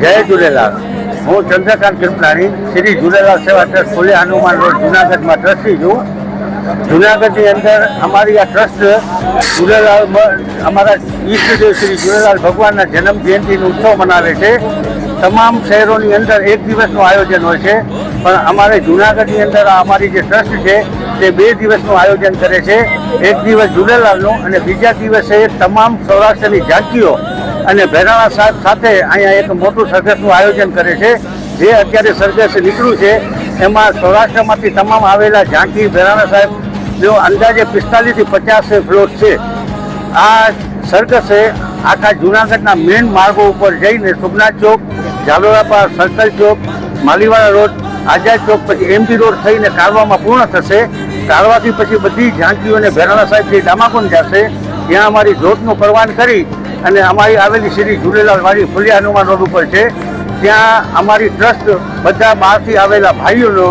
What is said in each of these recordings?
જય झूलेलाल। હું ચંદ્રકાંત કૃપલાણી શ્રી झूलेलाल સેવા ટ્રસ્ટ ફુલે હનુમાન રોડ જુનાગઢમાં ટ્રસ્ટી છું। જુનાગઢની અંદર અમારી આ ટ્રસ્ટ झूलेलाल અમારા ઈષ્ટદેવ શ્રી झूलेलाल ભગવાનના જન્મ જયંતિનો ઉત્સવ મનાવે છે। તમામ શહેરોની અંદર એક દિવસનું આયોજન હોય છે, પણ અમારે જુનાગઢની અંદર અમારી જે ટ્રસ્ટ છે તે 2 દિવસનું આયોજન કરે છે। એક દિવસ झूलेलालનું અને બીજા દિવસે તમામ સૌરાષ્ટ્રની ઝાંકીઓ અને ભેરાણા સાહેબ સાથે અહીંયા એક મોટું સરઘસનું આયોજન કરે છે। જે અત્યારે સરઘસ નીકળ્યું છે એમાં સૌરાષ્ટ્રમાંથી તમામ આવેલા ઝાંકી ભેરાણા સાહેબનો અંદાજે 45 થી 50 ફ્લોટ છે। આ સરઘસે આખા જૂનાગઢના મેઇન માર્ગો ઉપર જઈને સોમનાથ ચોક, ઝાલોરાપા સર્કલ ચોક, માલીવાડા રોડ, આઝાદ ચોક, પછી એમજી રોડ થઈને કારવામાં પૂર્ણ થશે। કારવાથી પછી બધી ઝાંકીઓને ભેરાણા સાહેબથી ડામાકુંડ જશે। ત્યાં અમારી જોતનું પરવાન કરી અને અમારી આવેલી શ્રી झूलेलाल વાડી ફુલે હનુમાન રોડ ઉપર છે। ત્યાં અમારી ટ્રસ્ટ બધા બહારથી આવેલા ભાઈઓનો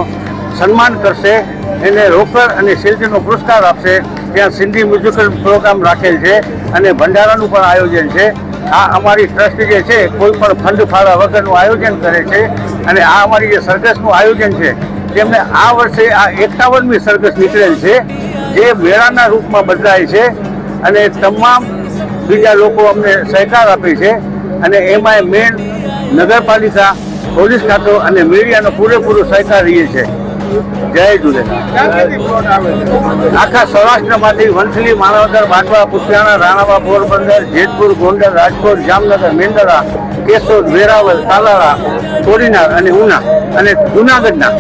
સન્માન કરશે, એને રોકડ અને શિલ્ડનો પુરસ્કાર આપશે। ત્યાં સિંધી મ્યુઝિકલ પ્રોગ્રામ રાખેલ છે અને ભંડારાનું પણ આયોજન છે। આ અમારી ટ્રસ્ટ જે છે કોઈ પણ ફંડ ફાળા વગરનું આયોજન કરે છે અને આ અમારી જે સરઘસનું આયોજન છે તેમને આ વર્ષે આ 51મી સરઘસ નીકળેલ છે, જે મેળાના રૂપમાં બદલાય છે અને તમામ બીજા લોકો અમને સહકાર આપે છે અને એમાં મેન નગરપાલિકા, પોલીસ ખાતો અને મીડિયાનો પૂરેપૂરો સહકાર રહે છે। જય झूलेलाल। આખા સૌરાષ્ટ્રમાંથી વંથલી, માનવદર, બાટવા, પુતિયાણા, રાણાવા, પોરબંદર, જેતપુર, ગોંડલ, રાજકોટ, જામનગર, મેંદરા, કેશોદ, વેરાવળ, તાલાળા, કોડીનાર અને ઉના અને જૂનાગઢના